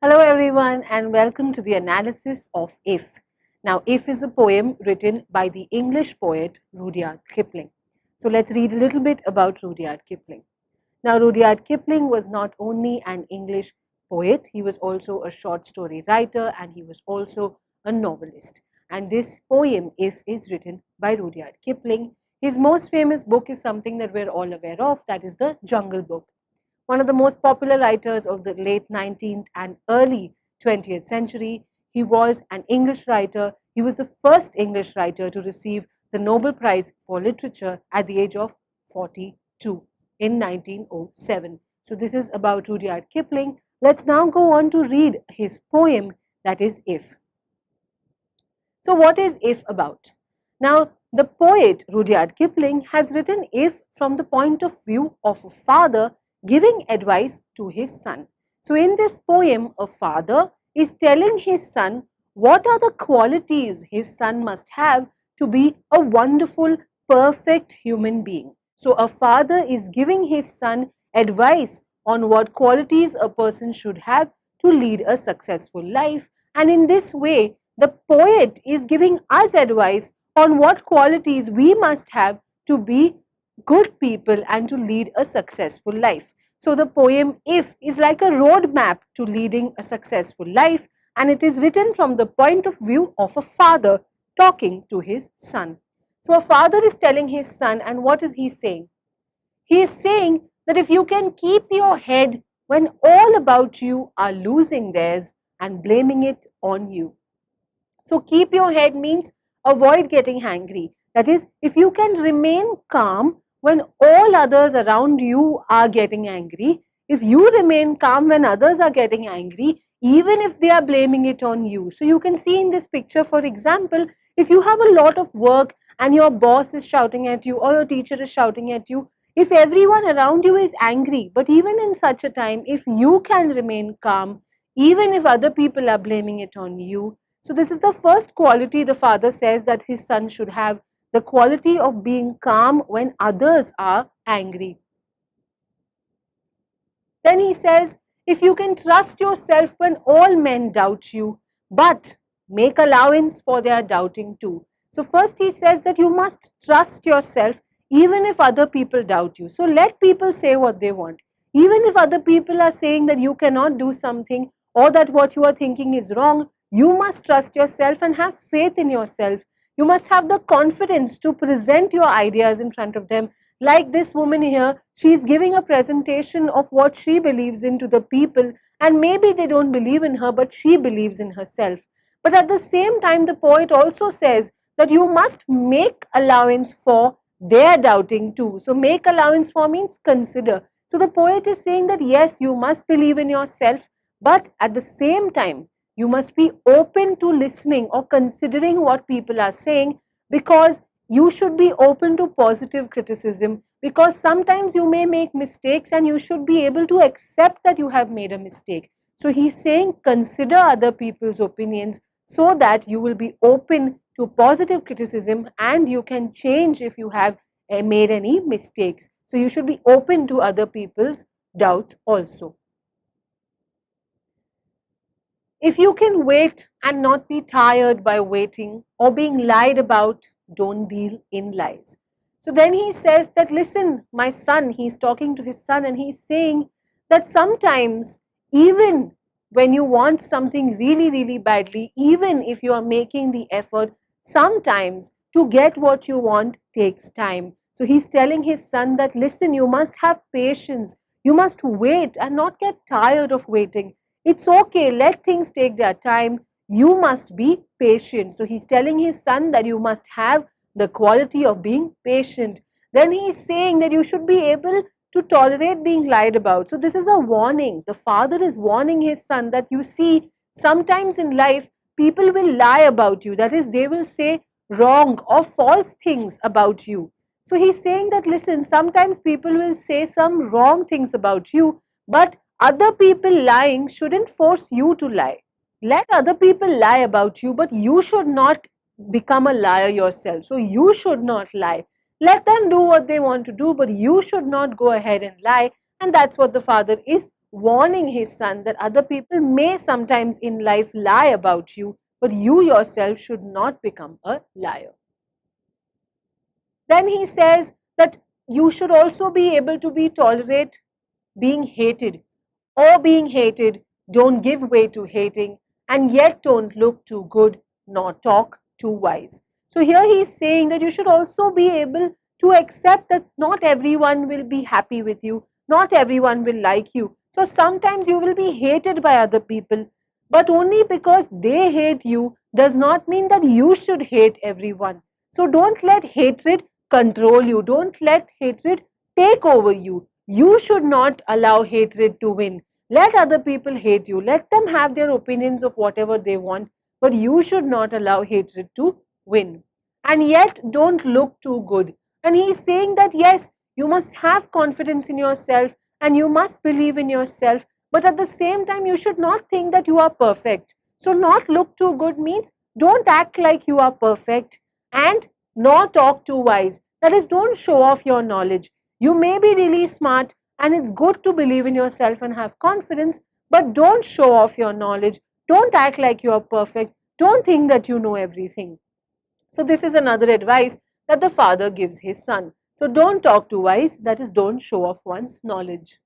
Hello everyone and welcome to the analysis of If. Now If is a poem written by the English poet Rudyard Kipling. So let's read a little bit about Rudyard Kipling. Now Rudyard Kipling was not only an English poet, he was also a short story writer and he was also a novelist. And this poem If is written by Rudyard Kipling. His most famous book is something that we're all aware of, that is the Jungle Book. One of the most popular writers of the late 19th and early 20th century. He was an English writer. He was the first English writer to receive the Nobel Prize for Literature at the age of 42 in 1907. So this is about Rudyard Kipling. Let's now go on to read his poem, that is If. So what is If about? Now, the poet Rudyard Kipling has written If from the point of view of a father giving advice to his son. So in this poem, a father is telling his son what are the qualities his son must have to be a wonderful, perfect human being. So a father is giving his son advice on what qualities a person should have to lead a successful life. And in this way, the poet is giving us advice on what qualities we must have to be good people and to lead a successful life. So the poem If is like a roadmap to leading a successful life, and it is written from the point of view of a father talking to his son. So a father is telling his son, and what is he saying? He is saying that if you can keep your head when all about you are losing theirs and blaming it on you. So keep your head means avoid getting angry. That is, if you can remain calm when all others around you are getting angry, if you remain calm when others are getting angry, even if they are blaming it on you. So you can see in this picture, for example, if you have a lot of work and your boss is shouting at you or your teacher is shouting at you, if everyone around you is angry, but even in such a time, if you can remain calm, even if other people are blaming it on you. So this is the first quality the father says that his son should have, the quality of being calm when others are angry. Then he says, if you can trust yourself when all men doubt you, but make allowance for their doubting too. So first he says that you must trust yourself even if other people doubt you. So let people say what they want. Even if other people are saying that you cannot do something or that what you are thinking is wrong, you must trust yourself and have faith in yourself. You must have the confidence to present your ideas in front of them. Like this woman here, she is giving a presentation of what she believes in to the people, and maybe they don't believe in her, but she believes in herself. But at the same time, the poet also says that you must make allowance for their doubting too. So make allowance for means consider. So the poet is saying that yes, you must believe in yourself, but at the same time, you must be open to listening or considering what people are saying, because you should be open to positive criticism, because sometimes you may make mistakes and you should be able to accept that you have made a mistake. So he's saying consider other people's opinions so that you will be open to positive criticism and you can change if you have made any mistakes. So you should be open to other people's doubts also. If you can wait and not be tired by waiting or being lied about, don't deal in lies. So then he says that, listen, my son, he's talking to his son and he's saying that sometimes even when you want something really, really badly, even if you are making the effort, sometimes to get what you want takes time. So he's telling his son that, listen, you must have patience. You must wait and not get tired of waiting. It's okay, let things take their time. You must be patient. So he's telling his son that you must have the quality of being patient. Then he's saying that you should be able to tolerate being lied about. So this is a warning. The father is warning his son that you see, sometimes in life, people will lie about you. That is, they will say wrong or false things about you. So he's saying that, listen, sometimes people will say some wrong things about you, but other people lying shouldn't force you to lie. Let other people lie about you, but you should not become a liar yourself. So you should not lie. Let them do what they want to do, but you should not go ahead and lie. And that's what the father is warning his son that other people may sometimes in life lie about you, but you yourself should not become a liar. Then he says that you should also be able to be tolerate being hated or being hated. Don't give way to hating, and yet don't look too good nor talk too wise. So here he is saying that you should also be able to accept that not everyone will be happy with you, not everyone will like you. So sometimes you will be hated by other people, but only because they hate you does not mean that you should hate everyone. So don't let hatred control you, don't let hatred take over you. You should not allow hatred to win. Let other people hate you. Let them have their opinions of whatever they want, but you should not allow hatred to win. And yet, don't look too good. And he is saying that yes, you must have confidence in yourself and you must believe in yourself, but at the same time, you should not think that you are perfect. So, not look too good means don't act like you are perfect and nor talk too wise. That is, don't show off your knowledge. You may be really smart and it's good to believe in yourself and have confidence, but don't show off your knowledge. Don't act like you are perfect. Don't think that you know everything. So this is another advice that the father gives his son. So don't talk too wise, that is, don't show off one's knowledge.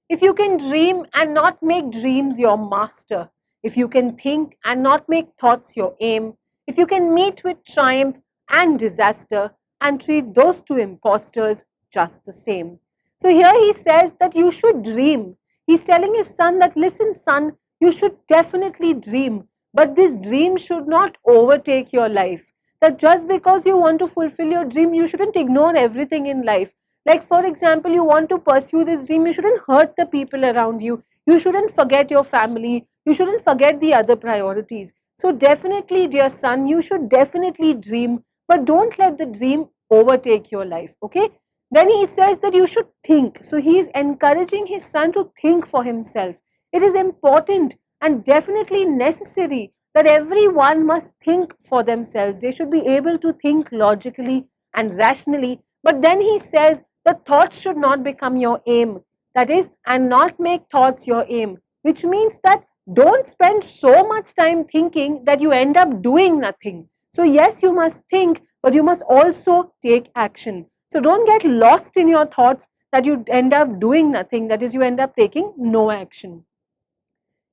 If you can dream and not make dreams your master, if you can think and not make thoughts your aim, if you can meet with triumph and disaster and treat those two impostors just the same. So here he says that you should dream. He's telling his son that, listen son, you should definitely dream, but this dream should not overtake your life. That just because you want to fulfill your dream, you shouldn't ignore everything in life. Like for example, you want to pursue this dream, you shouldn't hurt the people around you. You shouldn't forget your family. You shouldn't forget the other priorities. So definitely, dear son, you should definitely dream, but don't let the dream overtake your life, okay? Then he says that you should think. So he is encouraging his son to think for himself. It is important and definitely necessary that everyone must think for themselves. They should be able to think logically and rationally. But then he says that thoughts should not become your aim. That is, and not make thoughts your aim, which means that don't spend so much time thinking that you end up doing nothing. So yes, you must think, but you must also take action. So don't get lost in your thoughts that you end up doing nothing, that is, you end up taking no action.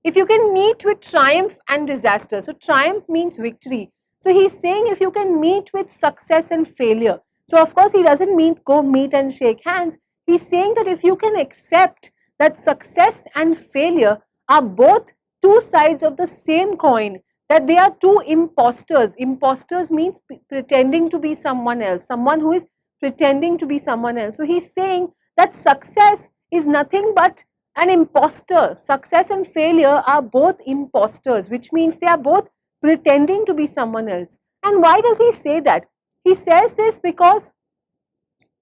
If you can meet with triumph and disaster, so triumph means victory. So he's saying if you can meet with success and failure. So of course he doesn't mean go meet and shake hands. He's saying that if you can accept that success and failure are both two sides of the same coin, that they are two imposters. Imposters means pretending to be someone else, someone who is pretending to be someone else. So he's saying that success is nothing but an imposter. Success and failure are both imposters, which means they are both pretending to be someone else. And why does he say that? He says this because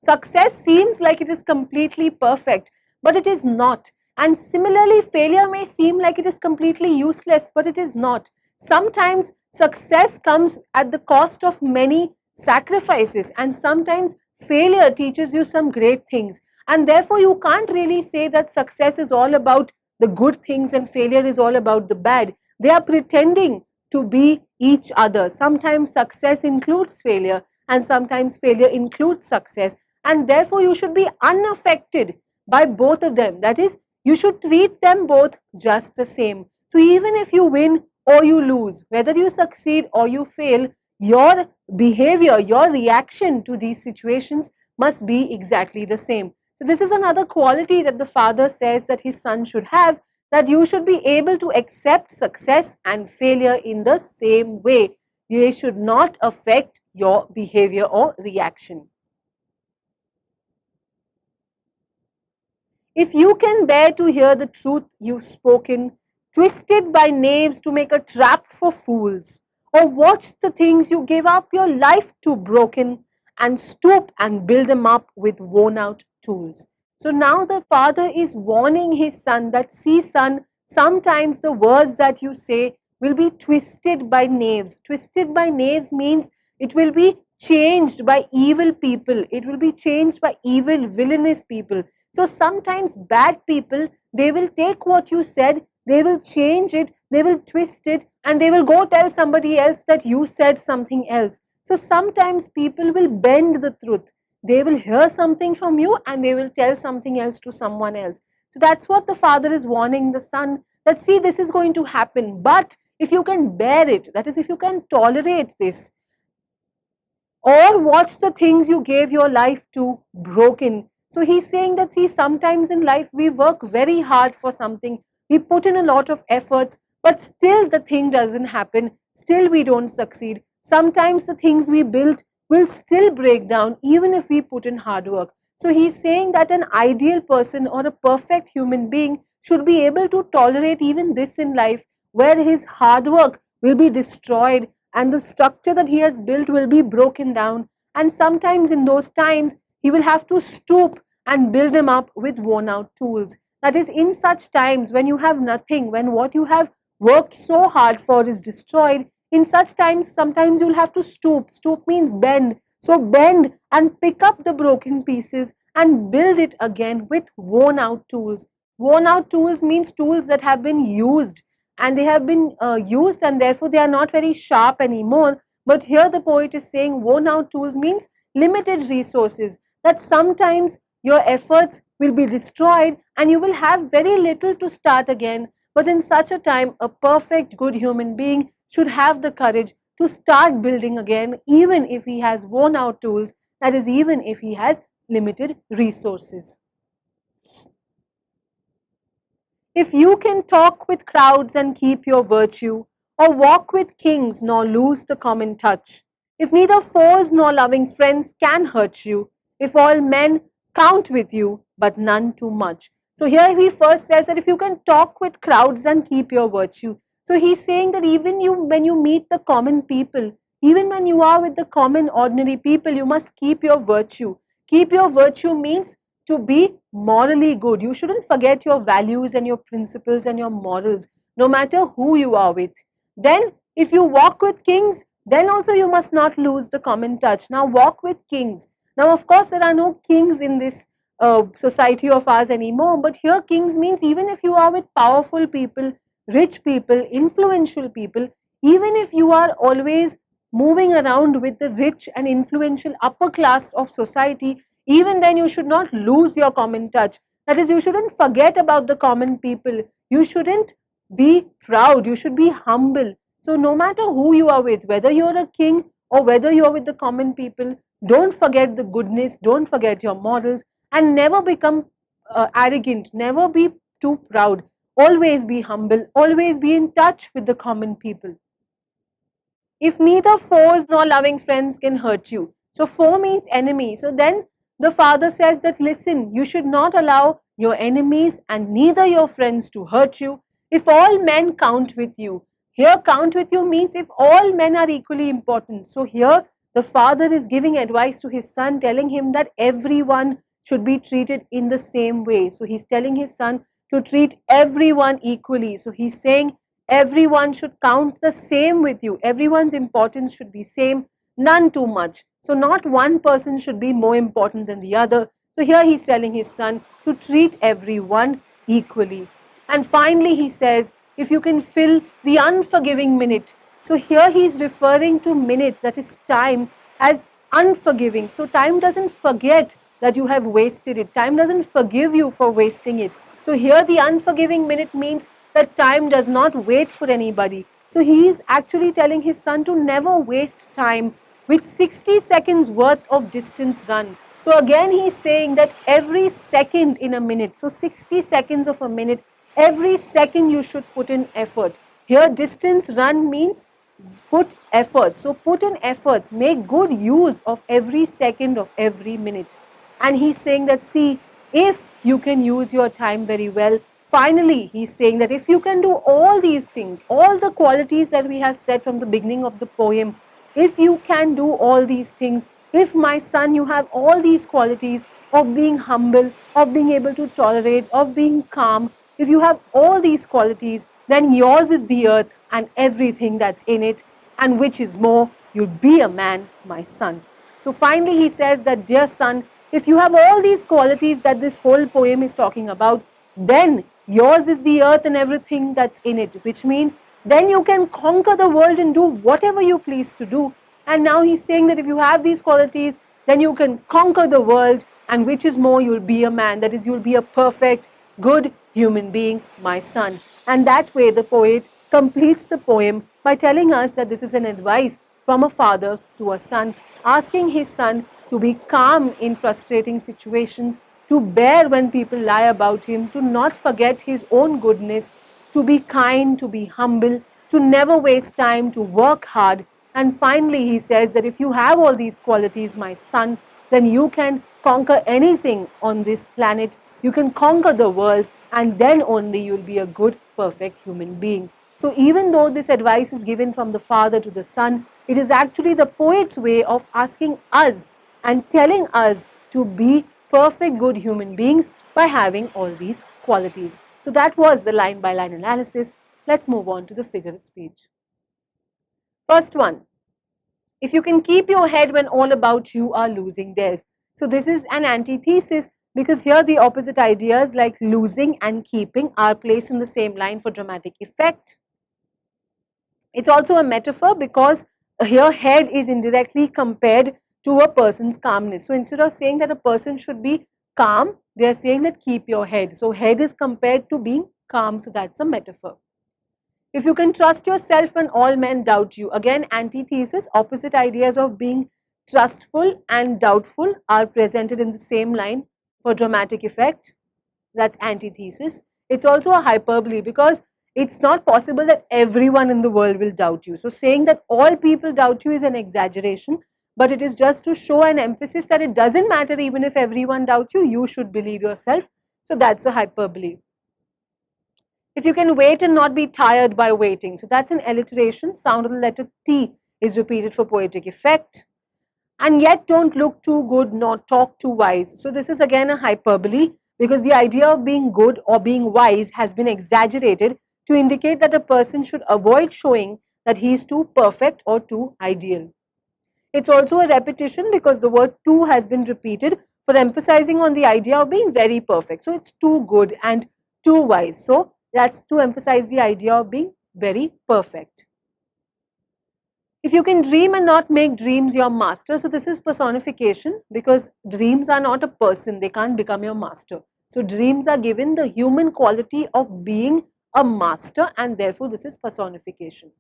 success seems like it is completely perfect, but it is not. And similarly, failure may seem like it is completely useless, but it is not. Sometimes success comes at the cost of many sacrifices, and sometimes failure teaches you some great things. And therefore, you can't really say that success is all about the good things and failure is all about the bad. They are pretending to be each other. Sometimes success includes failure and sometimes failure includes success. And therefore, you should be unaffected by both of them. That is, you should treat them both just the same. So even if you win or you lose, whether you succeed or you fail, your behavior, your reaction to these situations must be exactly the same. So this is another quality that the father says that his son should have, that you should be able to accept success and failure in the same way. They should not affect your behavior or reaction. If you can bear to hear the truth you've spoken, twisted by knaves to make a trap for fools, or watch the things you gave up your life to broken, and stoop and build them up with worn out tools. So now the father is warning his son that, see son, sometimes the words that you say will be twisted by knaves. Twisted by knaves means it will be changed by evil people. It will be changed by evil, villainous people. So sometimes bad people, they will take what you said, they will change it, they will twist it, and they will go tell somebody else that you said something else. So sometimes people will bend the truth. They will hear something from you and they will tell something else to someone else. So that's what the father is warning the son, that see, this is going to happen, but if you can bear it, that is, if you can tolerate this, or watch the things you gave your life to broken. So he's saying that, see, sometimes in life we work very hard for something, we put in a lot of efforts, but still the thing doesn't happen, still we don't succeed. Sometimes the things we built will still break down even if we put in hard work. So he's saying that an ideal person or a perfect human being should be able to tolerate even this in life, where his hard work will be destroyed and the structure that he has built will be broken down. And sometimes in those times, he will have to stoop and build them up with worn out tools. That is, in such times when you have nothing, when what you have worked so hard for is destroyed, in such times, sometimes you'll have to stoop. Stoop means bend. So bend and pick up the broken pieces and build it again with worn out tools. Worn out tools means tools that have been used, and they have been used and therefore they are not very sharp anymore. But here the poet is saying worn out tools means limited resources, that sometimes your efforts will be destroyed and you will have very little to start again. But in such a time, a perfect good human being should have the courage to start building again, even if he has worn out tools, that is, even if he has limited resources. If you can talk with crowds and keep your virtue, or walk with kings nor lose the common touch, if neither foes nor loving friends can hurt you, if all men count with you, but none too much. So here he first says that if you can talk with crowds and keep your virtue. So he's saying that even you, when you meet the common people, even when you are with the common ordinary people, you must keep your virtue. Keep your virtue means to be morally good. You shouldn't forget your values and your principles and your morals, no matter who you are with. Then, if you walk with kings, then also you must not lose the common touch. Now, walk with kings. Now, of course, there are no kings in this society of ours anymore, but here kings means even if you are with powerful people, rich people, influential people, even if you are always moving around with the rich and influential upper class of society, even then you should not lose your common touch. That is, you shouldn't forget about the common people. You shouldn't be proud. You should be humble. So no matter who you are with, whether you're a king or whether you're with the common people, don't forget the goodness, don't forget your morals, and never become arrogant, never be too proud. Always be humble, always be in touch with the common people. If neither foes nor loving friends can hurt you. So foe means enemy. So then the father says that, listen, you should not allow your enemies and neither your friends to hurt you. If all men count with you. Here count with you means if all men are equally important. So here the father is giving advice to his son, telling him that everyone should be treated in the same way. So he's telling his son to treat everyone equally. So he's saying everyone should count the same with you. Everyone's importance should be same, none too much. So not one person should be more important than the other. So here he's telling his son to treat everyone equally. And finally he says, if you can fill the unforgiving minute. So here he's referring to minute, that is time, as unforgiving. So time doesn't forget that you have wasted it. Time doesn't forgive you for wasting it. So here the unforgiving minute means that time does not wait for anybody. So he is actually telling his son to never waste time with 60 seconds worth of distance run. So again he is saying that every second in a minute, so 60 seconds of a minute, every second you should put in effort. Here distance run means put effort. So put in efforts, make good use of every second of every minute. And he's saying that, see, if you can use your time very well, finally he's saying that if you can do all these things, all the qualities that we have said from the beginning of the poem, if you can do all these things, if my son you have all these qualities of being humble, of being able to tolerate, of being calm, if you have all these qualities, then yours is the earth and everything that's in it, and which is more, you'll be a man, my son. So finally he says that, dear son, if you have all these qualities that this whole poem is talking about, then yours is the earth and everything that's in it, which means then you can conquer the world and do whatever you please to do. And now he's saying that if you have these qualities, then you can conquer the world, and which is more, you'll be a man. That is, you'll be a perfect, good human being, my son. And that way, the poet completes the poem by telling us that this is an advice from a father to a son, asking his son to be calm in frustrating situations, to bear when people lie about him, to not forget his own goodness, to be kind, to be humble, to never waste time, to work hard. And finally, he says that if you have all these qualities, my son, then you can conquer anything on this planet. You can conquer the world, and then only you'll be a good, perfect human being. So even though this advice is given from the father to the son, it is actually the poet's way of asking us and telling us to be perfect, good human beings by having all these qualities. So that was the line by line analysis. Let's move on to the figure of speech. First one, if you can keep your head when all about you are losing theirs. So this is an antithesis, because here the opposite ideas like losing and keeping are placed in the same line for dramatic effect. It's also a metaphor because here head is indirectly compared to a person's calmness. So instead of saying that a person should be calm, they are saying that keep your head. So head is compared to being calm, so that's a metaphor. If you can trust yourself when all men doubt you, again antithesis, opposite ideas of being trustful and doubtful are presented in the same line for dramatic effect. That's antithesis. It's also a hyperbole because it's not possible that everyone in the world will doubt you. So saying that all people doubt you is an exaggeration, but it is just to show an emphasis that it doesn't matter even if everyone doubts you, you should believe yourself. So that's a hyperbole. If you can wait and not be tired by waiting. So that's an alliteration. Sound of the letter T is repeated for poetic effect. And yet don't look too good nor talk too wise. So this is again a hyperbole because the idea of being good or being wise has been exaggerated to indicate that a person should avoid showing that he is too perfect or too ideal. It's also a repetition because the word too has been repeated for emphasizing on the idea of being very perfect. So it's too good and too wise. So that's to emphasize the idea of being very perfect. If you can dream and not make dreams your master, so this is personification because dreams are not a person, they can't become your master. So dreams are given the human quality of being a master, and therefore this is personification.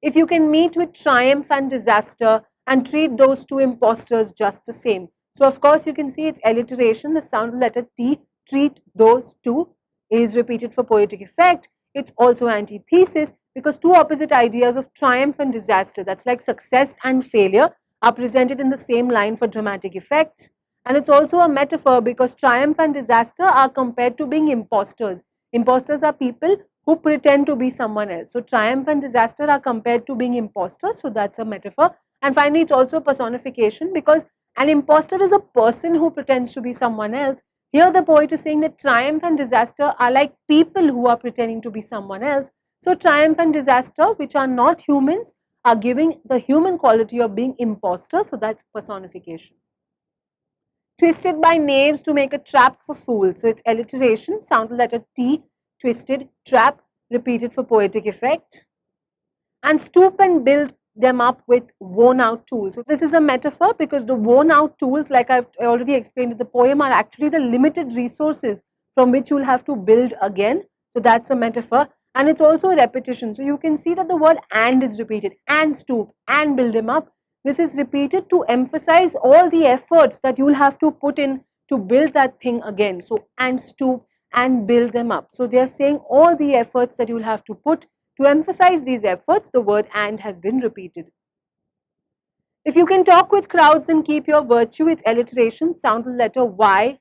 If you can meet with triumph and disaster and treat those two impostors just the same. So of course you can see it's alliteration, the sound of the letter T, treat those two is repeated for poetic effect. It's also antithesis because two opposite ideas of triumph and disaster, that's like success and failure, are presented in the same line for dramatic effect. And it's also a metaphor because triumph and disaster are compared to being impostors. Impostors are people who pretend to be someone else. So triumph and disaster are compared to being impostors, so that's a metaphor. And finally, it's also personification because an impostor is a person who pretends to be someone else. Here the poet is saying that triumph and disaster are like people who are pretending to be someone else. So triumph and disaster, which are not humans, are giving the human quality of being impostors, so that's personification. Twisted by knaves to make a trap for fools. So it's alliteration, sound the letter T, twisted, trap, repeated for poetic effect. And stoop and build them up with worn out tools. So this is a metaphor because the worn out tools, like I've already explained in the poem, are actually the limited resources from which you'll have to build again. So that's a metaphor. And it's also a repetition. So you can see that the word and is repeated, and stoop, and build them up. This is repeated to emphasize all the efforts that you'll have to put in to build that thing again. So and stoop and build them up. So they are saying all the efforts that you'll have to put. To emphasize these efforts, the word and has been repeated. If you can talk with crowds and keep your virtue, it's alliteration, sound the letter Y,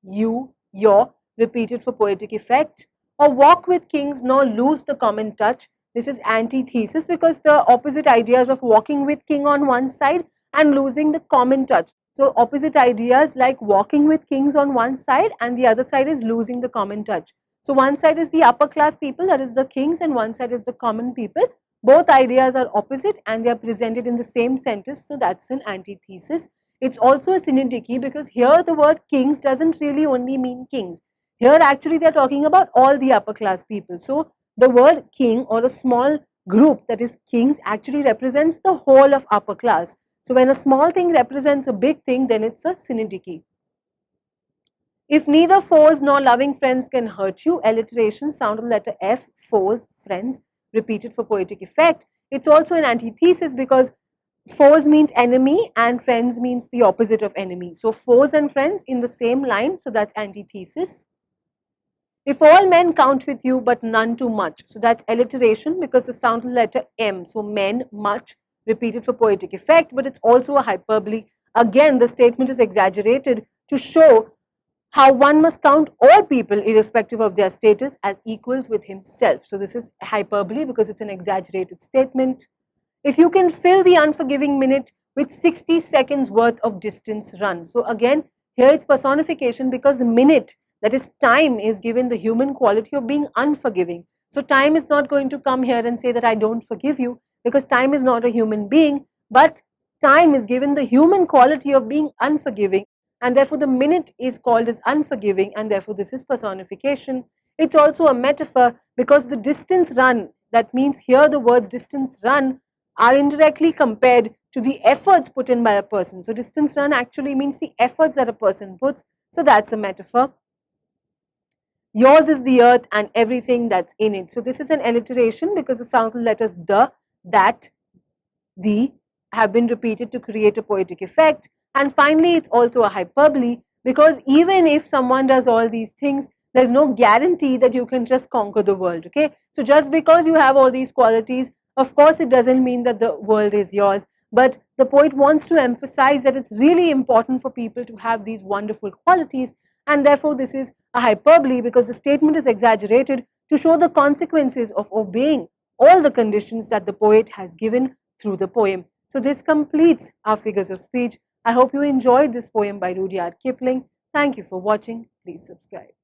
you, your, repeated for poetic effect. Or walk with kings nor lose the common touch. This is antithesis because the opposite ideas of walking with king on one side and losing the common touch. So opposite ideas like walking with kings on one side and the other side is losing the common touch. So one side is the upper class people, that is the kings, and one side is the common people. Both ideas are opposite and they are presented in the same sentence, so that's an antithesis. It's also a synecdoche because here the word kings doesn't really only mean kings. Here actually they're talking about all the upper class people. So the word king or a small group that is kings actually represents the whole of upper class. So when a small thing represents a big thing, then it's a synecdoche. If neither foes nor loving friends can hurt you, alliteration, sound of letter F, foes, friends, repeated for poetic effect. It's also an antithesis because foes means enemy and friends means the opposite of enemy. So foes and friends in the same line, so that's antithesis. If all men count with you, but none too much. So that's alliteration because the sound of the letter M. So men, much, repeated for poetic effect, but it's also a hyperbole. Again, the statement is exaggerated to show how one must count all people, irrespective of their status, as equals with himself. So this is hyperbole because it's an exaggerated statement. If you can fill the unforgiving minute with 60 seconds worth of distance run. So again, here it's personification because the minute, that is time, is given the human quality of being unforgiving. So time is not going to come here and say that I don't forgive you because time is not a human being, but time is given the human quality of being unforgiving, and therefore the minute is called as unforgiving, and therefore this is personification. It's also a metaphor because the distance run, that means here the words distance run are indirectly compared to the efforts put in by a person. So distance run actually means the efforts that a person puts. So that's a metaphor. Yours is the earth and everything that's in it. So this is an alliteration because the sound letters the, that, the have been repeated to create a poetic effect. And finally, it's also a hyperbole because even if someone does all these things, there's no guarantee that you can just conquer the world. Okay, so just because you have all these qualities, of course, it doesn't mean that the world is yours. But the poet wants to emphasize that it's really important for people to have these wonderful qualities, and therefore this is a hyperbole because the statement is exaggerated to show the consequences of obeying all the conditions that the poet has given through the poem. So this completes our figures of speech. I hope you enjoyed this poem by Rudyard Kipling. Thank you for watching. Please subscribe.